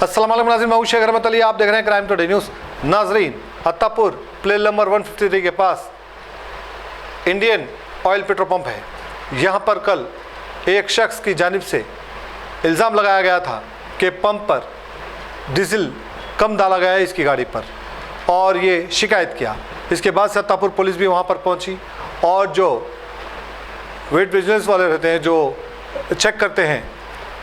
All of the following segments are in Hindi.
अस्सलाम वालेकुम नाज़रीन, मैं शेख रहमत अली, आप देख रहे हैं क्राइम टुडे न्यूज़। नाजरीन, अत्तापुर प्ले नंबर 153 के पास इंडियन ऑयल पेट्रोल पंप है। यहाँ पर कल एक शख्स की जानिब से इल्ज़ाम लगाया गया था कि पंप पर डीजल कम डाला गया है इसकी गाड़ी पर, और ये शिकायत किया। इसके बाद से अत्तापुर पुलिस भी वहाँ पर पहुँची और जो वेट बिजनेस वाले रहते हैं जो चेक करते हैं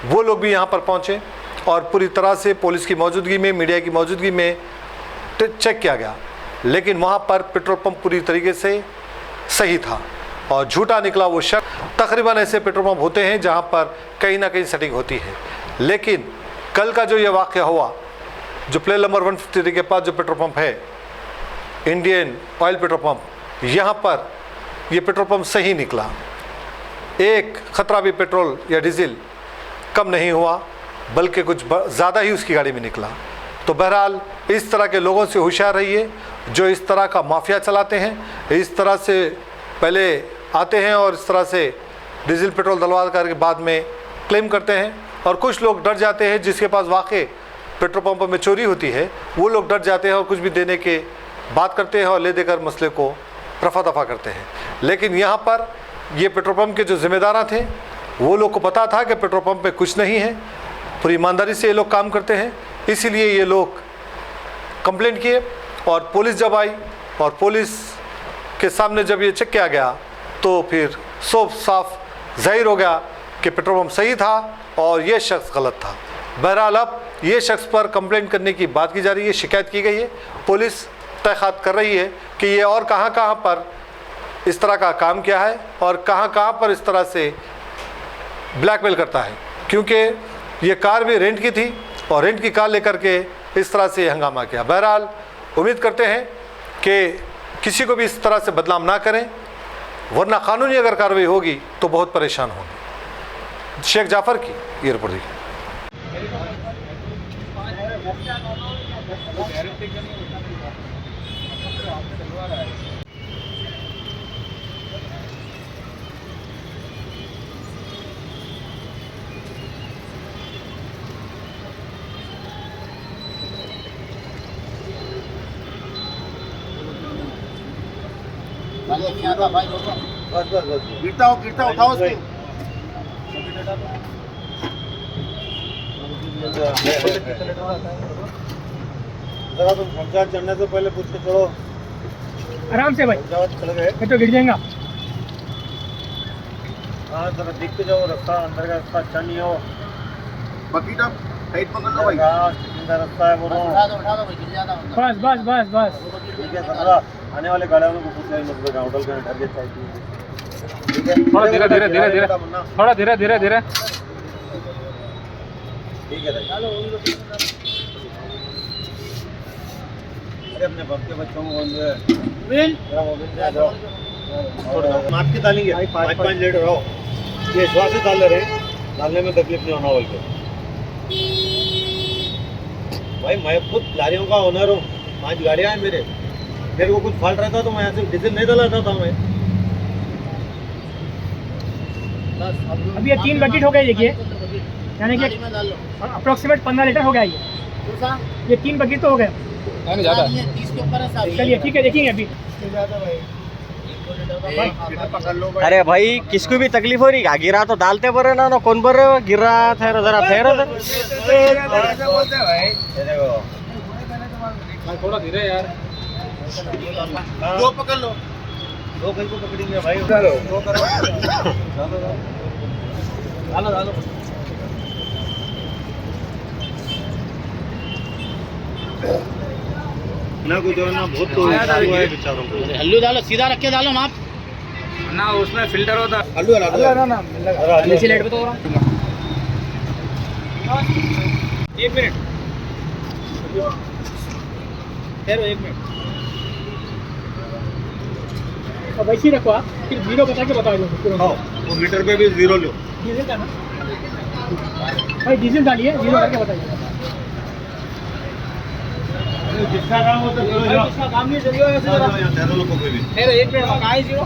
वो लोग भी यहाँ पर पहुँचे और पूरी तरह से पुलिस की मौजूदगी में, मीडिया की मौजूदगी में चेक किया गया। लेकिन वहाँ पर पेट्रोल पंप पूरी तरीके से सही था और झूठा निकला वो शख्स। तकरीबन ऐसे पेट्रोल पंप होते हैं जहाँ पर कहीं ना कहीं सेटिंग होती है, लेकिन कल का जो ये वाक़या हुआ, जो प्ले नंबर 153 के पास जो पेट्रोल पंप है, इंडियन ऑयल पेट्रोल पंप, यहाँ पर ये पेट्रोल पंप सही निकला। एक ख़तरा भी पेट्रोल या डीजल कम नहीं हुआ, बल्कि कुछ ज़्यादा ही उसकी गाड़ी में निकला। तो बहरहाल इस तरह के लोगों से होशियार रहिए जो इस तरह का माफिया चलाते हैं, इस तरह से पहले आते हैं और इस तरह से डीजल पेट्रोल डलवा करके बाद में क्लेम करते हैं। और कुछ लोग डर जाते हैं, जिसके पास वाकई पेट्रोल पंप में चोरी होती है, वो लोग डर जाते हैं और कुछ भी देने के बात करते हैं और ले देकर मसले को रफा दफा करते हैं। लेकिन यहाँ पर ये पेट्रोल पंप के जो ज़िम्मेदार थे वो लोग को पता था कि पेट्रोल पंप में कुछ नहीं है, पूरी ईमानदारी से ये लोग काम करते हैं, इसीलिए ये लोग कंप्लेंट किए। और पुलिस जब आई और पुलिस के सामने जब ये चेक किया गया तो फिर साफ जाहिर हो गया कि पेट्रोल पंप सही था और ये शख्स गलत था। बहरहाल अब ये शख्स पर कंप्लेंट करने की बात की जा रही है, शिकायत की गई है। पुलिस तहक़ीक़ात कर रही है कि ये और कहाँ पर इस तरह का काम किया है और कहाँ पर इस तरह से ब्लैकमेल करता है, क्योंकि ये कार भी रेंट की थी और रेंट की कार लेकर के इस तरह से हंगामा किया। बहरहाल उम्मीद करते हैं कि किसी को भी इस तरह से बदनाम ना करें, वरना कानूनी अगर कार्रवाई होगी तो बहुत परेशान होंगे। शेख जाफ़र की ये रिपोर्ट देखिए। नहीं आता भाई, बस गिरता उठाओ उसको। जरा तुम पंचायत चढ़ने से पहले पूछ के चढ़ो, आराम से भाई, चढ़ गए तो गिर जाएगा। हाँ जरा देख के जाओ, रास्ता अंदर का रास्ता अच्छा नहीं हो। बकीट आप टाइट पकड़ लो भाई, रास्ता है वो। उठा दो भाई, गिर जाना। बस ठीक है, जरा आने वाले गाड़ियों को पूछ लें, मतलब होटल का डर गया चाहिए। ठीक है, थोड़ा धीरे थोड़ा धीरे ठीक है। अरे अपने बाप के बच्चों को बोल दे, माप के डालेंगे 5 लीटर हो, ये श्वास से डाल रहे हैं, डालने में तकलीफ नहीं होना। बोल के भाई मैं खुद लारियों का ओनर हूँ, 5 गाड़ियाँ हैं मेरे को कुछ फॉल्ट रहता तो मैं यहाँ से डीजल नहीं डलाता था मैं। अभी ये 3 बकेट हो गए, देखिए, यानी कि अप्रोक्सीमेट 15 लीटर हो गया ये 3 बकेट तो हो गया। चलिए ठीक है, देखेंगे अभी। अरे भाई किसको भी तकलीफ हो रही, गिरा तो डालते बरे ना कौन बरे गिर रहा था, जरा ठहरो। थोड़ा धीरे यार, दो पकड़ लो, दो कहीं को पकड़ेंगे भाई, दो करो। डालो ना को जो ना बहुत तो है बेचारों को। हल्लू डालो, सीधा रख के डालो ना उसमें फिल्टर होता। हल्लू ना नीचे लाइट पे तो 1 मिनट ठहरो, 1 मिनट। अब वैसे ही रखो आप, फिर 0 बता के बता दो। वो मीटर पे भी 0 लो। डीजल का ना भाई, डीजल डालिए, 0 करके बताइए। जिसका काम हो तो जिसका काम नहीं जरिए ऐसे जरा ठहरो लोगों को भी। ठहरो, 1 मिनट कहाँ है 0?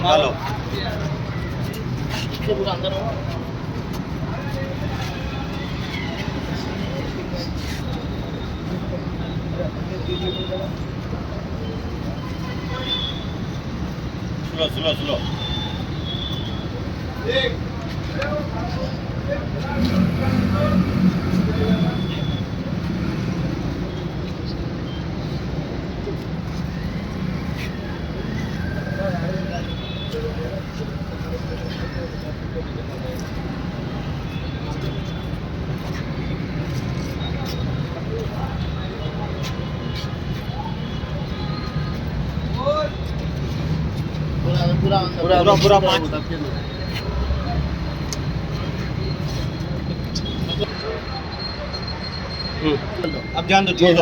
डालो पूरा अंदर हो। स्लो स्लो स्लो पूरा पूरा पाँच अब ध्यान दो छोड़ दो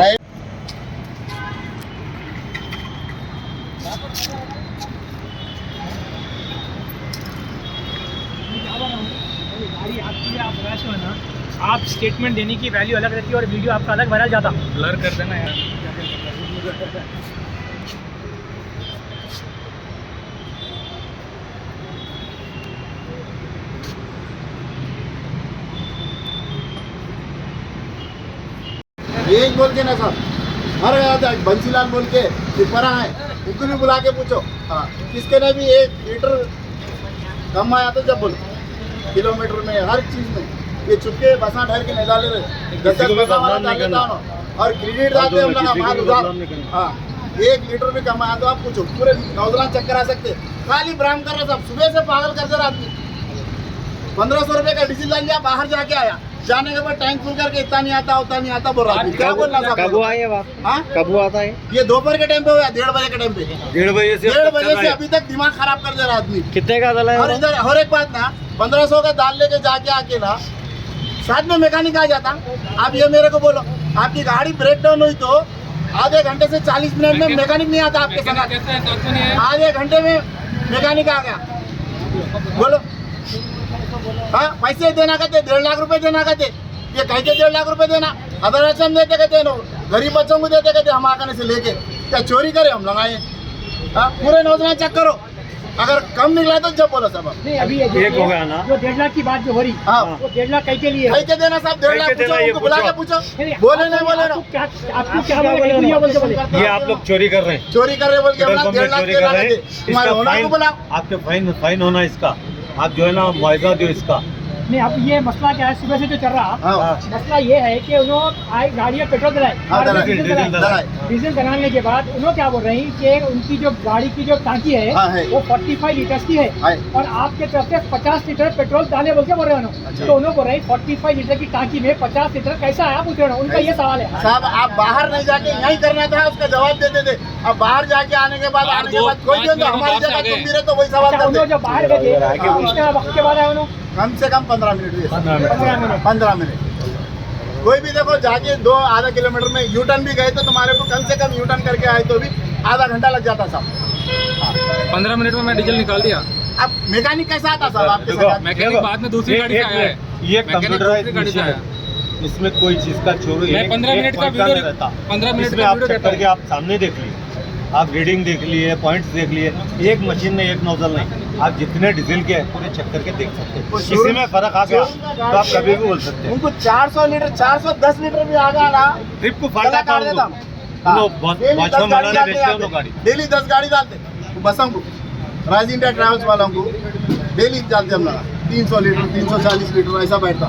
गाड़ी आपकी है, आप रैश हो ना, आप स्टेटमेंट देने की वैल्यू अलग रहती है और वीडियो आपका अलग वायरल जाता। ब्लर कर देना यार। ये बोल के ना सब हर आता है बंसीलाल बोल के पिपरा है उनको भी बुला के पूछो। हाँ किसके ने भी 1 लीटर कम आया तो जब बोलो किलोमीटर में हर चीज में ये चुपके बसा ढर के नहीं डाले रहे 10 बसा वाला डाल देता हूँ और क्रेडिट डालते हम लोग माल उधार। हाँ 1 लीटर भी कम आया तो आप पूछो पूरे नौजवान चक्कर आ सकते खाली ब्राम कर रहा सब सुबह से पागल कर दे रहा आदमी। 1500 रुपए का डीजल डाल लिया बाहर जाके आया जाने के बाद टैंक फुल करके इतना नहीं आता उतना नहीं आता बोल रहा है। क्या बोल रहा कब हुआ ये बात? हाँ कब हुआ था ये? ये दोपहर के टाइम पे हुआ 1:30 बजे के टाइम पे 1:30 बजे से अभी तक दिमाग खराब कर दे रहा आदमी। कितने का दल है और इधर हर एक बात ना 1500 का दाल लेके जाके आके ना साथ में मैकेनिक आ जाता। आप ये मेरे को बोलो आपकी गाड़ी ब्रेक डाउन हुई तो आधे घंटे से 40 मिनट में मैकेनिक नहीं आता आपके साथ। आधे घंटे में मैकेनिक आ गया बोलो। हाँ पैसे देना कहते 1.5 लाख रुपए देना कहते ये कहते 1.5 लाख रुपए देना अदर रकम देते कहते नो गरीब बच्चों को देते कहते हम आने से लेके क्या चोरी करे हम लोग आए। हाँ पूरे नौजवान चेक करो अगर कम निकला तो जब बोलो सब नहीं अभी ये एक हो गया ना जो 1.5 लाख की बात जो हो रही हाँ वो 1.5 लाख कहीं के लिए है? कह देना साहब 1.5 लाख पूछो उनको बुला के पूछो बोले नहीं बोले ना आपको क्या बोले ये आप लोग चोरी कर रहे हैं चोरी कर रहे बोल के अपना 1.5 लाख चोरी कर रहे हैं तुम्हारे इसका ओनर को बुलाओ। आपके फाइन होना इसका आप जो है ना मुआवजा दो इसका। नहीं अब ये मसला क्या है सुबह से जो चल रहा हाँ मसला ये है कि उन्होंने गाड़ी में पेट्रोल हाँ, डलाए डलाए। डीजल डलाने के बाद उन्होंने क्या बोल रही कि उनकी जो गाड़ी की जो टांकी हाँ, है है। वो 45 लीटर की है है। और आपके तरफ से 50 लीटर पेट्रोल डाले बोल के बोल रहे हैं अच्छा। तो उन्होंने बोल रही 45 लीटर की टांकी में 50 लीटर कैसा आया पूछ रहे हो उनका ये सवाल है। साहब आप बाहर नहीं जाके यही करना था उसका जवाब देते थे। अब बाहर जाके आने के बाद कोई भी तो हमारी जगह तुम भी रहे तो वही सवाल अच्छा, उन्होंने करते। जो बाहर गए थे कितना वक्त के बाद आए उन्होंने कम से कम 15 मिनट हुए। 15 15 मिनट कोई भी देखो जाके 2 आधा किलोमीटर में यू टर्न भी गए तो तुम्हारे को कम से कम यू टर्न करके आए तो भी आधा घंटा लग जाता साहब। 15 मिनट में मैं डीजल निकाल दिया। अब मैकेनिक कैसा आता साहब आपके साथ? मैकेनिक बाद में दूसरी गाड़ी से आया है। ये मैकेनिक कंप्यूटराइज्ड दूसरी गाड़ी से मशीन आया। है इसमें कोई चीज का चोरी मैं 15 मिनट का वीडियो रहता 15 मिनट इसमें का आप वीडियो चेक देता करके आप सामने देख लिए आप रीडिंग देख लिए पॉइंट्स देख लिए एक मशीन में एक नोजल नहीं आप जितने डीजल के हैं पूरे चेक करके देख सकते हैं। किसी में फर्क आ गया तो आप कभी भी बोल सकते हैं। उनको 400 लीटर 410 लीटर भी आ गया ना ट्रिप को गला फायदा काट देता। वॉचमैन बनाने बेचते हैं गाड़ी डेली 10 गाड़ी डालते बसों को राज इंडिया ट्रैवल्स वालों को डेली डालते हम लोग 300 लीटर 340 लीटर ऐसा बैठता।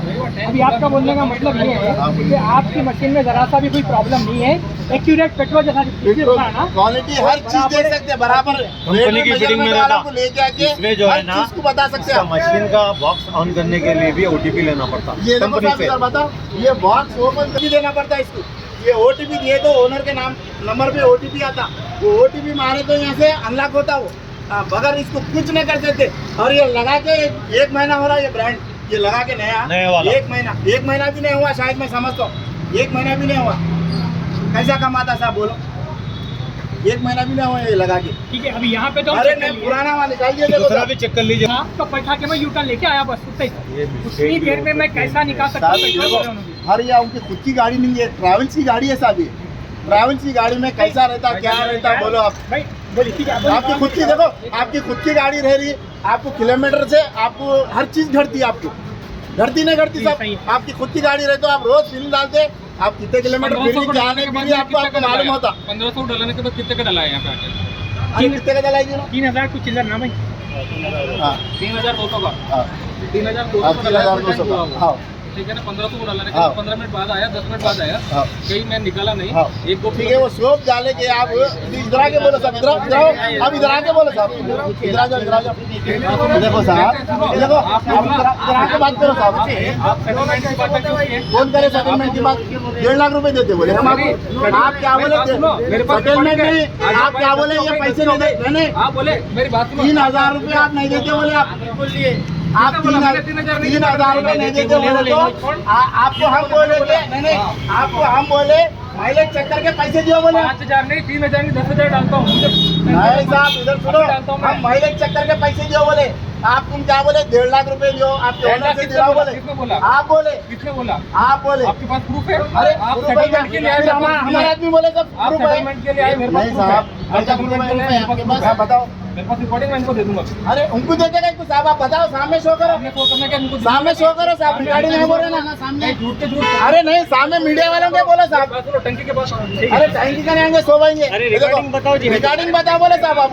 अभी आपका बोलने का मतलब ये है कि आपकी मशीन में जरा सा भी कोई प्रॉब्लम नहीं है एक्यूरेट पेट्रोल जैसा ना क्वालिटी हर चीज देख सकते हैं बराबर कंपनी की फिटिंग में रहता को लेके आके इसमें जो है ना को बता सकते हैं। मशीन का बॉक्स ऑन करने के लिए भी ओटीपी लेना पड़ता ये देखो कंपनी साहब से। इधर बताओ ये बॉक्स ओपन करके देना पड़ता है इसको। ये ओटीपी दिए तो ओनर के नाम नंबर पे ओटीपी आता वो ओटीपी मारे तो यहाँ से अनलॉक होता वो बगैर इसको कुछ नहीं कर सकते। और ये लगा के 1 महीना हो रहा है ये ब्रांड ये लगा के नया वाला 1 महीना भी नहीं हुआ शायद मैं समझता हूँ 1 महीना भी नहीं हुआ कैसा कमाता साहब बोलो 1 महीना भी नहीं हुआ ये लगा के। ठीक है अभी यहाँ पे तो अरे नहीं पुराना वाला निकालिए देखो दूसरा भी चेक कर लीजिए आपको बैठा के मैं यूटर्न लेके आया बस उतनी ये उतनी देर में मैं कैसा निकाल सकता हूँ साहब पेट्रोल देखो बोले उन्होंने। हर या उनकी खुद की गाड़ी नहीं है ट्रैवल्स की गाड़ी है साहब ये ट्रैवल्स की गाड़ी में कैसा रहता क्या रहता बोलो आप। भाई बोलिए ठीक है आपकी खुद की देखो आपकी खुद की गाड़ी रह रही है आपको किलोमीटर से आपको हर चीज घटती है आपको घटती नहीं घटती सही सब है। आपकी खुद की गाड़ी रहे तो आप रोज फिल्म डालते आप कितने किलोमीटर फिर भी जाने के लिए आपको मालूम होता 1500 डलाने के बाद कितने का डला है यहाँ पे आके? आप कितने का चलाएगी ना 3000 कुछ चिल्लर ना भाई। हाँ 3200 का, हाँ 3200 आप 3,200 का हाँ ठीक है ना। 1500 को डलाने के हाँ। बाद 15 मिनट बाद आया, 10 मिनट बाद आया, हाँ कहीं मैं निकाला नहीं। हाँ एक दो ठीक है वो सोप डाले के आप इधर आके बोलो साहब, इधर आओ, आप इधर आके बोलो साहब, इधर आ जाओ, इधर आ जाओ। देखो साहब, ये देखो आप इधर आके बात करो साहब। आप सेटलमेंट की बात क्यों की है? कौन करे सेटलमेंट की बात? 1.5 लाख रुपए देते बोले हम आपको। आप क्या बोले? सेटलमेंट नहीं, आप क्या बोले? ये पैसे नहीं दे, नहीं आप बोले मेरी बात सुनो। 3,000 रुपए आप नहीं देते बोले आप 3,000 रुपए नहीं देते बोले तो आपको हम बोले नहीं, आपको हम बोले माइलेज चेक करके पैसे दियो बोले। 5000 नहीं, 3000 नहीं, 10,000 डालता हूँ। नहीं साहब इधर सुनो, हम माइलेज चेक करके पैसे दियो बोले। आप तुम क्या बोले? 1.5 लाख रुपए दियो, आप ओनर से दिलाओ बोले। किसने बोला? आप बोले, किसने बोला? आप बोले। आपके पास प्रूफ है? अरे आप प्रूफ है क्या? सेटलमेंट के लिए आए? हमारा आदमी बोले सब आप प्रूफ है। सेटलमेंट के लिए आए, मेरे पास नहीं proof है। साहब, आप सेटलमेंट के लिए आए, मेरे पास proof है। बताओ। मेरे पास रिकॉर्डिंग मैं इनको दे दूंगा। अरे उनको देखेगा कुछ साहब, आप बताओ, सामने शो करो, आपने फोन करना क्या? इनको सामने शो करो साहब, रिकॉर्डिंग नहीं बोल रहे ना सामने। झूठ के झूठ। अरे नहीं, सामने मीडिया वालों के बोलो साहब। बात सुनो, टंकी के पास। अरे टैंकी का नहीं आएंगे, सो पाएंगे। अरे रिकॉर्डिंग बताओ जी। रिकॉर्डिंग बताओ बोले साहब आप।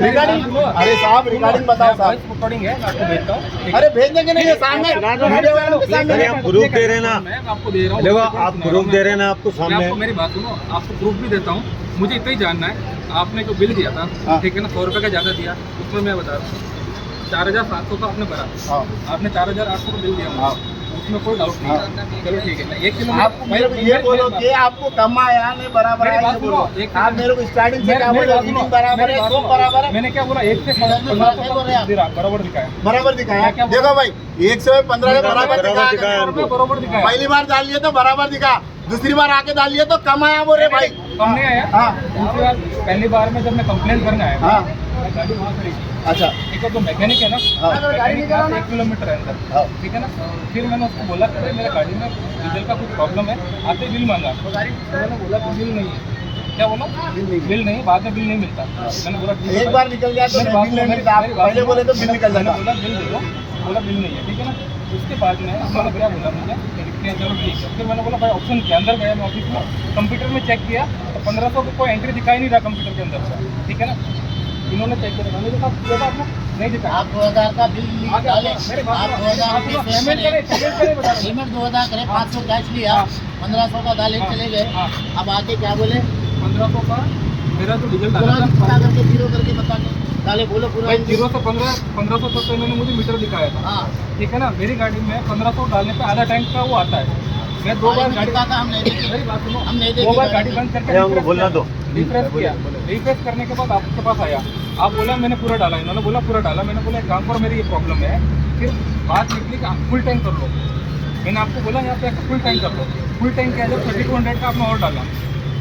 रिकॉर्डिंग, अरे साहब रिकॉर्डिंग बताओ साहब। रिकॉर्डिंग है, मैं आपको भेजता हूँ। अरे भेजने के नहीं है, सामने मीडिया वालों के अरे सामने। आप प्रूफ दे रहे हैं ना, मैं आपको दे रहा हूँ। देखो आप प्रूफ दे रहे हैं ना आपको मैं सामने। आपको मेरी बात सुनो, आपको प्रूफ भी देता हूँ। मुझे इतना ही जानना है, आपने जो बिल दिया था, हाँ। ठीक है ना, 100 रुपये का ज़्यादा दिया, उसमें मैं बता रहा हूँ 4,700 का आपने भरा, हाँ आपने 4,800 का बिल दिया मुझे, हाँ। उसमें कोई डाउट नहीं है। चलो ठीक है, 1 किलो आप मेरे को ये बोलो कि आपको कम आया नहीं बराबर मेरी आया, बात ये सुनो, बोलो। एक आप मेरे को स्टार्टिंग से क्या मेरी बोले? बात सुनो, रीडिंग बराबर मेरी है, बात सब सुनो। बराबर है, मैंने क्या बोला? 1 से 1500 बराबर दिखाया। बराबर दिखाया। क्या बोला? देखो भाई 1 से 15 बराबर दिखाया। बराबर दिखाया। पहली बार डाल लिए तो बराबर दिखा, दूसरी बार आके डाल लिए तो कम आया बोले भाई। कम नहीं आया। हाँ दूसरी बार, पहली बार में जब मैं कंप्लेंट करने आया, हाँ मैं गाड़ी वहाँ खड़ी थी। अच्छा एक तो मैकेनिक है ना, हाँ। मैकेनिक यहाँ से 1 किलोमीटर है अंदर, हाँ। ठीक है ना। फिर मैंने उसको बोला कि अरे मेरे गाड़ी में डीजल का कुछ प्रॉब्लम है, आते बिल मांगा, तो मैंने बोला कि बिल नहीं है। क्या बोला? बिल नहीं, बाद में बिल नहीं मिलता। मैंने बोला ठीक है एक भाई। बार निकल गया तो मेरी बिल बात नहीं सुनो, मिलता। आप मेरी बात पहले सुनो। बोले तो बिल निकल मैंने जाता। बोला बिल दे दो, बोला बिल नहीं है, ठीक है ना। उसके बाद में मैंने क्या बोला मुझे कि चलो ठीक है। फिर मैंने बोला भाई ऑप्शन के अंदर गया मैं ऑफिस में, कंप्यूटर में चेक किया तो 1500 को कोई एंट्री दिखाई नहीं रहा कंप्यूटर के अंदर से, ठीक है ना। इन्होंने चेक किया, मैंने देखा देखा आपने नहीं दिखा। आप 2000 का बिल डाले, मेरी बात आप सुनो, 2000 आप रुपये पेमेंट करें, पेमेंट करें, बता रहा हूँ। पेमेंट 2000 करे, 500 कैश लिया, 1500 का डाले चले गए। हाँ। अब आके क्या बोले? 1500 का मेरा जो डीजल पूरा डाला पता था, करके जीरो करके बता के डाले, बोलो पूरा। भाई 0 से 1500 तक तो इन्होंने मुझे मीटर दिखाया था, हाँ ठीक है ना। मेरी गाड़ी में 1500 डालने पे आधा टैंक का वो आता है। मैं 2 बार गाड़ी, का हम नहीं देखे, मेरी बात सुनो, हम नहीं 2 बार देखे। गाड़ी बंद करके अरे हमको बोलना दो। रिफ्रेश किया, रिफ्रेश करने के बाद आपके पास आया, आप बोला मैंने पूरा डाला, इन्होंने बोला पूरा डाला। मैंने बोला एक काम करो, मेरी ये प्रॉब्लम है। फिर बात निकली कि आप फुल टैंक कर लो। मैंने आपको बोला यहाँ पे फुल टैंक कर लो। फुल टैंक क्या है, 3200 का आपने और डाला,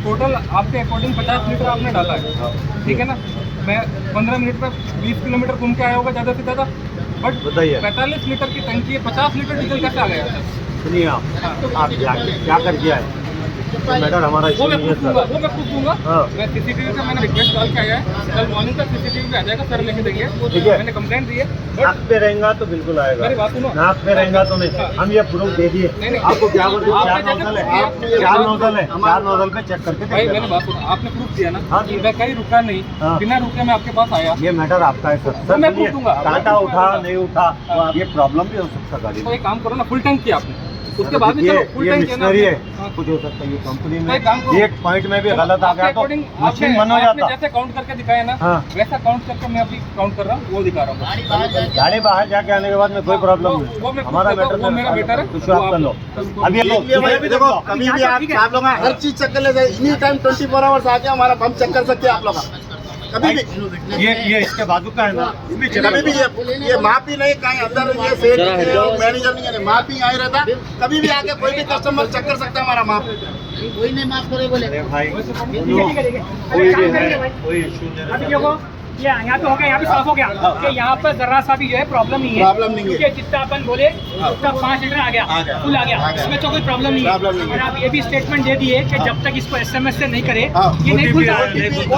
टोटल आपके अकॉर्डिंग 50 लीटर आपने डाला है, ठीक है ना। मैं 15 मिनट में 20 किलोमीटर घूम के आया होगा ज़्यादा से ज़्यादा, बट बताइए। 45 लीटर की टंकी है, 50 लीटर डीजल कैसे आ गया? सुनिए आप क्या करके आए? मैटर हमारा वो इशू मैं नहीं है प्रूफ दूंगा, सर। वो मैं प्रूफ दूंगा। हाँ। मैं सीसीटीवी का मैंने रिक्वेस्ट डाल के आया है, कल मॉर्निंग का सीसीटीवी पे आ जाएगा, सर लेके देंगे। ठीक है। मैंने कंप्लेंट दी है, नाक बट पे रहेगा तो बिल्कुल आएगा, मेरी बात सुनो। नाक पे रहेगा तो नहीं। हम ये प्रूफ दे दिए नहीं, नहीं। आपको। क्या बोलते हैं? आपने 4 जैसे नोजल है, प्रूफ दिया, 4 नोजल है, 4 नोजल पे चेक करके भाई देख मैंने लेना। बात सुनो, आपने प्रूफ दिया ना, हाँ जी। मैं कहीं रुका नहीं, हाँ। बिना रुके मैं आपके पास आया। ये मैटर आपका है सर। तो मैं सुनिए, पूछ दूंगा। कांटा उठा नहीं उठा, हाँ। ये प्रॉब्लम भी हो सकता गाड़ी तो में। एक काम करो ना, फुल टैंक किया आपने, उसके बाद में ये चलो फुल टैंक किया ना मिशनरी आपने। है, हाँ। कुछ हो सकता है ये कंपनी तो एक काम में करो। एक पॉइंट में भी गलत आ आपके गया तो according मशीन बंद हो आपने जाता। जैसे काउंट करके दिखाया ना, हाँ। वैसा काउंट करके मैं अभी काउंट कर रहा हूँ, वो दिखा रहा हूँ। गाड़ी बाहर जाके गाड़ी बाहर जाके आने के बाद में कोई प्रॉब्लम वो नहीं। मैं हमारा खुद मैटर वो मेरा बेटर है, कुछ आप कर लो। अब ये देख लिए भाई, देखो कभी भी आप लोग हर चीज चेक कर लेते, एनी टाइम 24 आवर्स आके हमारा पंप चेक कर सकते हैं आप लोग कभी भी। ये इसके बाजू का है ना, कभी भी ये माप ही नहीं कहीं अंदर, ये सेठ मैनेजर नहीं है, माप ही आई रहता। कभी भी आके कोई भी कस्टमर चेक कर सकता है हमारा माप। कोई नहीं माफ करे बोले। अरे भाई ठीक है, ठीक है। कोई काम भी करेंगे है, भाई। कोई इशू नहीं अभी है। देखो ये यहाँ तो हो गया, यहाँ पे साफ हो गया कि यहाँ पर जरा सा भी जो है प्रॉब्लम नहीं है। प्रॉब्लम नहीं है। क्योंकि जितना अपन बोले उसका 5 लीटर आ गया, फुल आ गया, इसमें तो कोई प्रॉब्लम नहीं प्रॉब्लम नहीं है। है। और आप ये भी स्टेटमेंट दे दिए कि जब तक इसको SMS से नहीं करे हाँ, ये नहीं खुलता।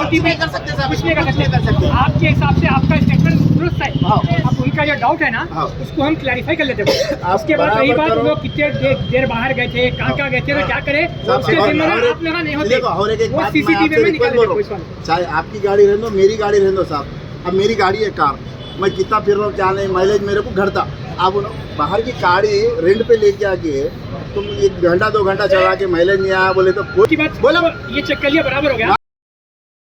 OTP कर सकते हैं, कुछ नहीं कर कर सकते सकते। हैं। आपके हिसाब से आपका स्टेटमेंट दुरुस्त है। हाँ। अब उनका जो डाउट है ना हाँ। उसको हम क्लैरिफाई कर लेते हैं। आप उसके बाद रही बराबर बात करो। वो कितने देर बाहर गए थे, कहाँ गए थे, तो क्या करे सब उसके और- जिम्मेदार और एक- आप लोग नहीं होते। देखो, और एक वो बात मैं CCTV आपसे में रिक्वेस्ट निकाल बोल देते रहा हूँ। चाहे आपकी गाड़ी रहने दो, मेरी गाड़ी रहने दो साहब, अब मेरी गाड़ी है कार, मैं कितना फिर रहा हूँ क्या नहीं, माइलेज मेरे को घटता। अब बाहर की गाड़ी रेंट पे लेके आके तुम 1 घंटा 2 घंटा चला के माइलेज नहीं आया बोले तो की बात बोला ये चेक कर लिया, बराबर हो गया।